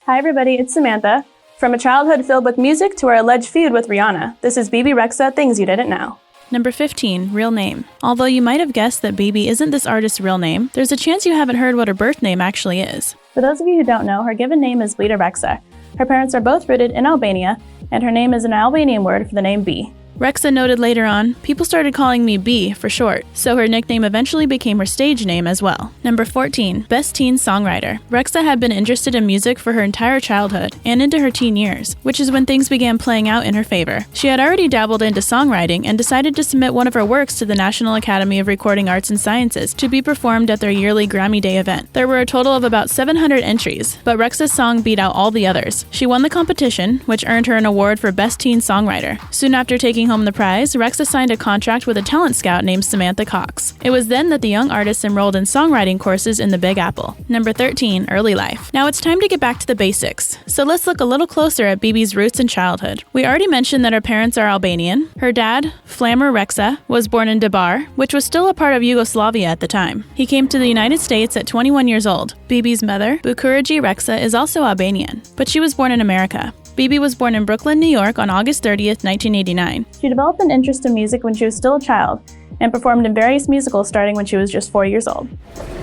Hi everybody, it's Samantha. From a childhood filled with music to our alleged feud with Rihanna, this is Bebe Rexha, Things You Didn't Know. Number 15, real name. Although you might have guessed that Bebe isn't this artist's real name, there's a chance you haven't heard what her birth name actually is. For those of you who don't know, her given name is Bebe Rexha. Her parents are both rooted in Albania, and her name is an Albanian word for the name bee. Rexha noted later on, people started calling me B for short, so her nickname eventually became her stage name as well. Number 14, best teen songwriter. Rexha had been interested in music for her entire childhood and into her teen years, which is when things began playing out in her favor. She had already dabbled into songwriting and decided to submit one of her works to the National Academy of Recording Arts and Sciences to be performed at their yearly Grammy Day event. There were a total of about 700 entries, but Rexha's song beat out all the others. She won the competition, which earned her an award for Best Teen Songwriter. Soon after taking home the prize, Rexha signed a contract with a talent scout named Samantha Cox. It was then that the young artist enrolled in songwriting courses in the Big Apple. Number 13, early life. Now it's time to get back to the basics. So let's look a little closer at Bebe's roots and childhood. We already mentioned that her parents are Albanian. Her dad, Flamer Rexha, was born in Debar, which was still a part of Yugoslavia at the time. He came to the United States at 21 years old. Bebe's mother, Bukuragi Rexha, is also Albanian, but she was born in America. Bebe was born in Brooklyn, New York on August 30th, 1989. She developed an interest in music when she was still a child, and performed in various musicals starting when she was just 4 years old.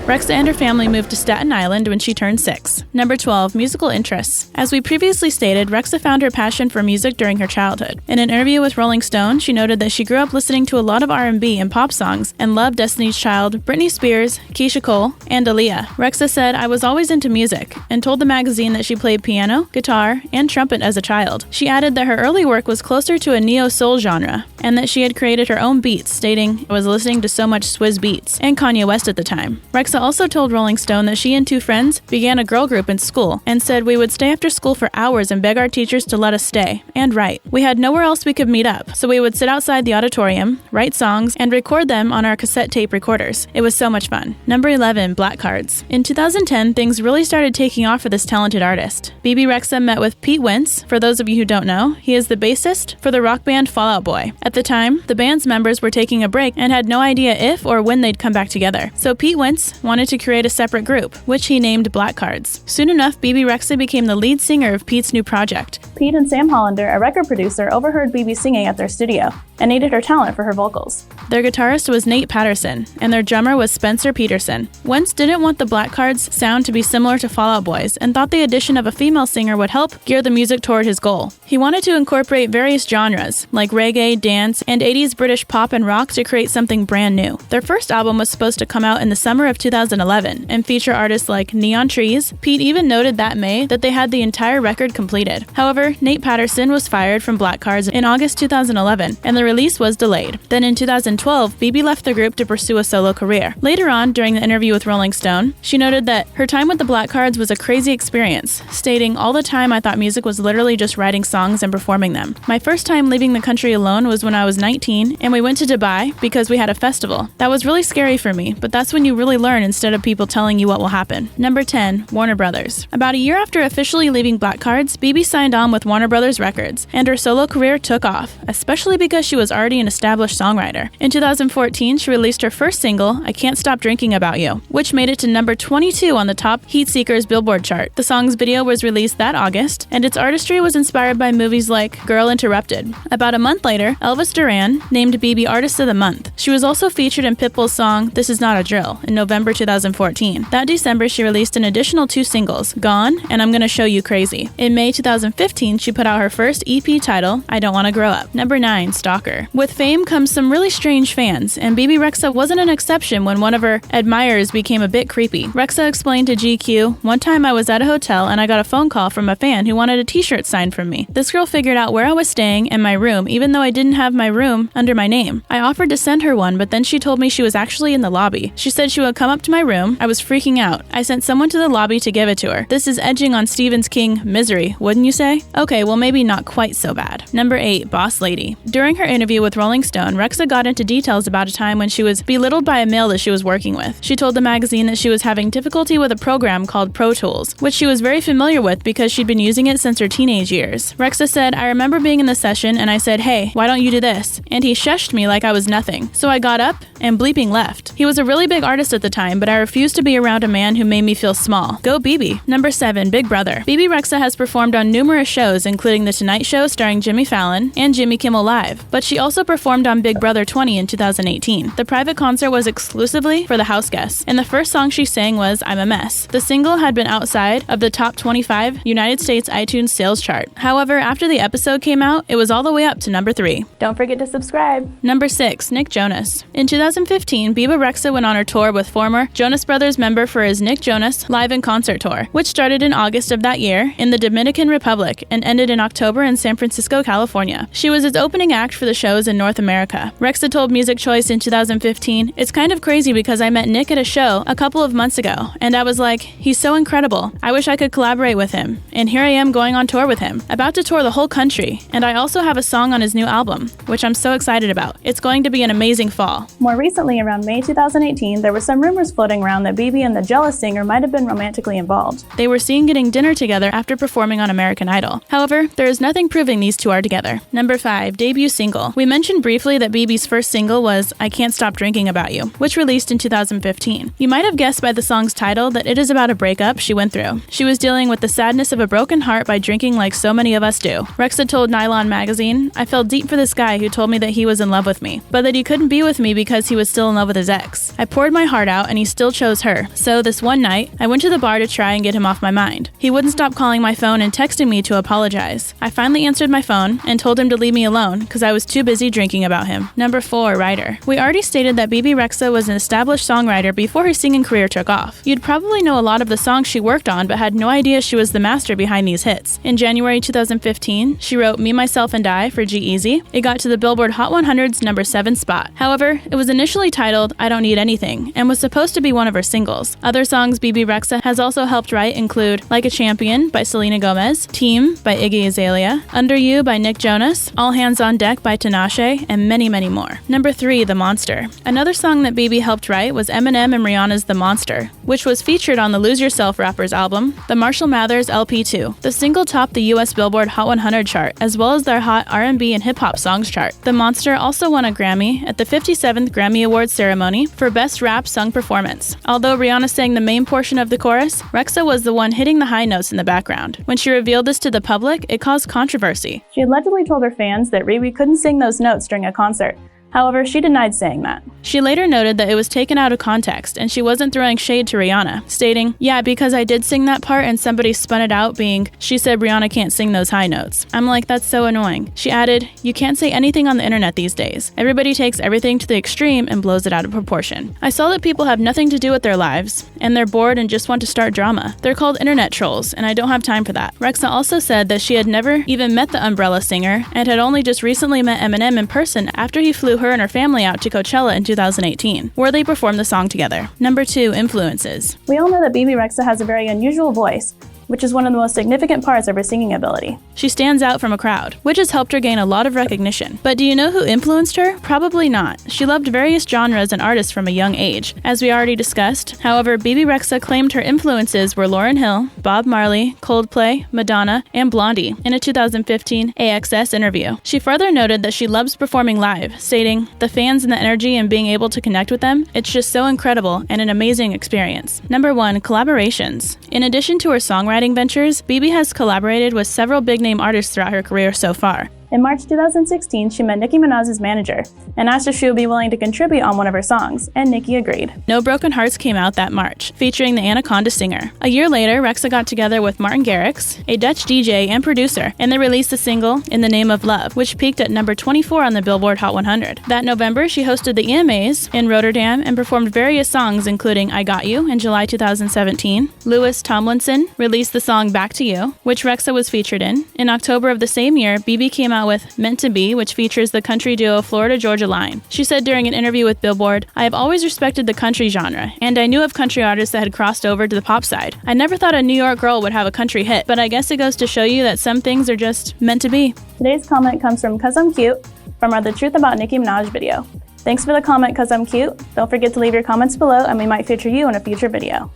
Rexha and her family moved to Staten Island when she turned 6. Number 12, musical interests. As we previously stated, Rexha found her passion for music during her childhood. In an interview with Rolling Stone, she noted that she grew up listening to a lot of R&B and pop songs and loved Destiny's Child, Britney Spears, Keisha Cole, and Aaliyah. Rexha said, "I was always into music," and told the magazine that she played piano, guitar, and trumpet as a child. She added that her early work was closer to a neo-soul genre, and that she had created her own beats, stating, "I was listening to so much Swizz Beatz and Kanye West at the time." Rexha also told Rolling Stone that she and 2 friends began a girl group in school and said, "We would stay after school for hours and beg our teachers to let us stay and write. We had nowhere else we could meet up, so we would sit outside the auditorium, write songs, and record them on our cassette tape recorders. It was so much fun." Number 11, black cards. In 2010, things really started taking off for this talented artist. Bebe Rexha met with Pete Wentz. For those of you who don't know, he is the bassist for the rock band Fall Out Boy. At the time, the band's members were taking a break and had no idea if or when they'd come back together. So Pete Wentz wanted to create a separate group, which he named Black Cards. Soon enough, Bebe Rexha became the lead singer of Pete's new project. Pete and Sam Hollander, a record producer, overheard Bebe singing at their studio and needed her talent for her vocals. Their guitarist was Nate Patterson, and their drummer was Spencer Peterson. Wentz didn't want the Black Cards sound to be similar to Fall Out Boy's and thought the addition of a female singer would help gear the music toward his goal. He wanted to incorporate various genres, like reggae, dance, and 80s British pop and rock to create something brand new. Their first album was supposed to come out in the summer of 2011 and feature artists like Neon Trees. Pete even noted that May that they had the entire record completed. However, Nate Patterson was fired from Black Cards in August 2011, and the release was delayed. Then in 2012, Bebe left the group to pursue a solo career. Later on, during the interview with Rolling Stone, she noted that her time with the Black Cards was a crazy experience, stating, "All the time I thought music was literally just writing songs and performing them. My first time leaving the country alone was when I was 19, and we went to Dubai because we had a festival. That was really scary for me, but that's when you really learn instead of people telling you what will happen." Number 10, Warner Brothers. About a year after officially leaving Black Cards, Bebe signed on with Warner Brothers Records, and her solo career took off, especially because she was already an established songwriter. In 2014, she released her first single, "I Can't Stop Drinking About You," which made it to number 22 on the top Heatseekers Billboard chart. The song's video was released that August, and its artistry was inspired by movies like Girl Interrupted. About a month later, Elvis Duran named Bebe Artist of the Month. She was also featured in Pitbull's song "This Is Not a Drill" in November 2014. That December, she released an additional 2 singles, "Gone" and "I'm Gonna Show You Crazy." In May 2015, she put out her first EP title, "I Don't Wanna Grow Up." Number 9, Stalker. With fame comes some really strange fans, and Bebe Rexha wasn't an exception when one of her admirers became a bit creepy. Rexha explained to GQ, "One time I was at a hotel and I got a phone call from a fan who wanted a t-shirt signed from me. This girl figured out where I was staying and my room, even though I didn't have my room under my name. I offered to send her one, but then she told me she was actually in the lobby. She said she would come up to my room. I was freaking out. I sent someone to the lobby to give it to her. This is edging on Stephen King's Misery, wouldn't you say? Okay, well maybe not quite so bad. Number 8, Boss Lady. During her interview with Rolling Stone, Rexha got into details about a time when she was belittled by a male that she was working with. She told the magazine that she was having difficulty with a program called Pro Tools, which she was very familiar with because she'd been using it since her teenage years. Rexha said, "I remember being in the session and I said, 'Hey, why don't you do this?' And he shushed me like I was nothing. So I got up and bleeping left. He was a really big artist at the time, but I refused to be around a man who made me feel small. Go Bebe." Number 7, Big Brother. Bebe Rexha has performed on numerous shows, including The Tonight Show starring Jimmy Fallon and Jimmy Kimmel Live, but she also performed on Big Brother 20 in 2018. The private concert was exclusively for the house guests, and the first song she sang was "I'm a Mess." The single had been outside of the top 25 United States iTunes sales chart. However, after the episode came out, it was all the way up to number 3. Don't forget to subscribe. Number 6, Nick Jonas. In 2015, Bebe Rexha went on her tour with former Jonas Brothers member for his Nick Jonas Live in Concert Tour, which started in August of that year in the Dominican Republic and ended in October in San Francisco, California. She was its opening act for the shows in North America. Rexha told Music Choice in 2015, "It's kind of crazy because I met Nick at a show a couple of months ago, and I was like, he's so incredible. I wish I could collaborate with him. And here I am going on tour with him, about to tour the whole country, and I also have a song on his new album, which I'm so excited about. It's going to be an amazing fall." More recently, around May 2018, there were some rumors floating around that Bebe and the Jealous singer might have been romantically involved. They were seen getting dinner together after performing on American Idol. However, there is nothing proving these two are together. Number 5, Debut Single. We mentioned briefly that Bebe's first single was "I Can't Stop Drinking About You," which released in 2015. You might have guessed by the song's title that it is about a breakup she went through. She was dealing with the sadness of a broken heart by drinking like so many of us do. Rexha told Nylon magazine, "I felt deep for this guy who told me that he was in love with me, but that he couldn't be with me because he was still in love with his ex. I poured my heart out and he still chose her. So this one night, I went to the bar to try and get him off my mind. He wouldn't stop calling my phone and texting me to apologize. I finally answered my phone and told him to leave me alone because I was too busy drinking about him." Number 4, Writer. We already stated that Bebe Rexha was an established songwriter before her singing career took off. You'd probably know a lot of the songs she worked on but had no idea she was the master behind these hits. In January 2015, she wrote "Me, Myself, and I" for G-Eazy. It got to the Billboard Hot 100's number 7 spot. However, it was initially titled "I Don't Need Anything" and was supposed to be one of her singles. Other songs Bebe Rexha has also helped write include "Like a Champion" by Selena Gomez, "Team" by Iggy Azalea, "Under You" by Nick Jonas, "All Hands on Deck" by Tinashe, and many, many more. Number 3, The Monster. Another song that Bebe helped write was Eminem and Rihanna's "The Monster," which was featured on the Lose Yourself rappers album, the Marshall Mathers LP2. The single topped the US Billboard Hot 100 chart, as well as their Hot R&B and Hip Hop Songs chart. The Monster also won a Grammy at the 57th Grammy Awards ceremony for Best Rap Sung Performance. Although Rihanna sang the main portion of the chorus, Rexha was the one hitting the high notes in the background. When she revealed this to the public, it caused controversy. She allegedly told her fans that Riri couldn't sing those notes during a concert. However, she denied saying that. She later noted that it was taken out of context and she wasn't throwing shade to Rihanna, stating, "Yeah, because I did sing that part and somebody spun it out being, she said Rihanna can't sing those high notes." I'm like, that's so annoying. She added, "You can't say anything on the internet these days. Everybody takes everything to the extreme and blows it out of proportion. I saw that people have nothing to do with their lives and they're bored and just want to start drama. They're called internet trolls and I don't have time for that." Rexha also said that she had never even met the Umbrella singer and had only just recently met Eminem in person after he flew her and her family out to Coachella in 2018, where they performed the song together. Number 2, Influences. We all know that Bebe Rexha has a very unusual voice, which is one of the most significant parts of her singing ability. She stands out from a crowd, which has helped her gain a lot of recognition. But do you know who influenced her? Probably not. She loved various genres and artists from a young age, as we already discussed. However, Bebe Rexha claimed her influences were Lauryn Hill, Bob Marley, Coldplay, Madonna, and Blondie in a 2015 AXS interview. She further noted that she loves performing live, stating, "The fans and the energy and being able to connect with them, it's just so incredible and an amazing experience." Number 1, Collaborations. In addition to her songwriting ventures, Bebe has collaborated with several big-name artists throughout her career so far. In March 2016, she met Nicki Minaj's manager and asked if she would be willing to contribute on one of her songs, and Nicki agreed. No Broken Hearts came out that March, featuring the Anaconda singer. A year later, Rexha got together with Martin Garrix, a Dutch DJ and producer, and they released the single In the Name of Love, which peaked at number 24 on the Billboard Hot 100. That November, she hosted the EMAs in Rotterdam and performed various songs including I Got You in July 2017. Louis Tomlinson released the song Back to You, which Rexha was featured in. In October of the same year, Bebe came out out with Meant to Be, which features the country duo Florida Georgia Line. She said during an interview with Billboard, "I have always respected the country genre, and I knew of country artists that had crossed over to the pop side. I never thought a New York girl would have a country hit, but I guess it goes to show you that some things are just meant to be." Today's comment comes from 'Cause I'm Cute from our The Truth About Nicki Minaj video. Thanks for the comment, 'Cause I'm Cute. Don't forget to leave your comments below and we might feature you in a future video.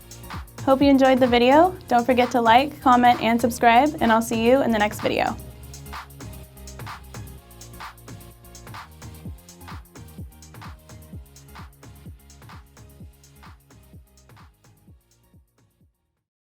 Hope you enjoyed the video. Don't forget to like, comment, and subscribe, and I'll see you in the next video.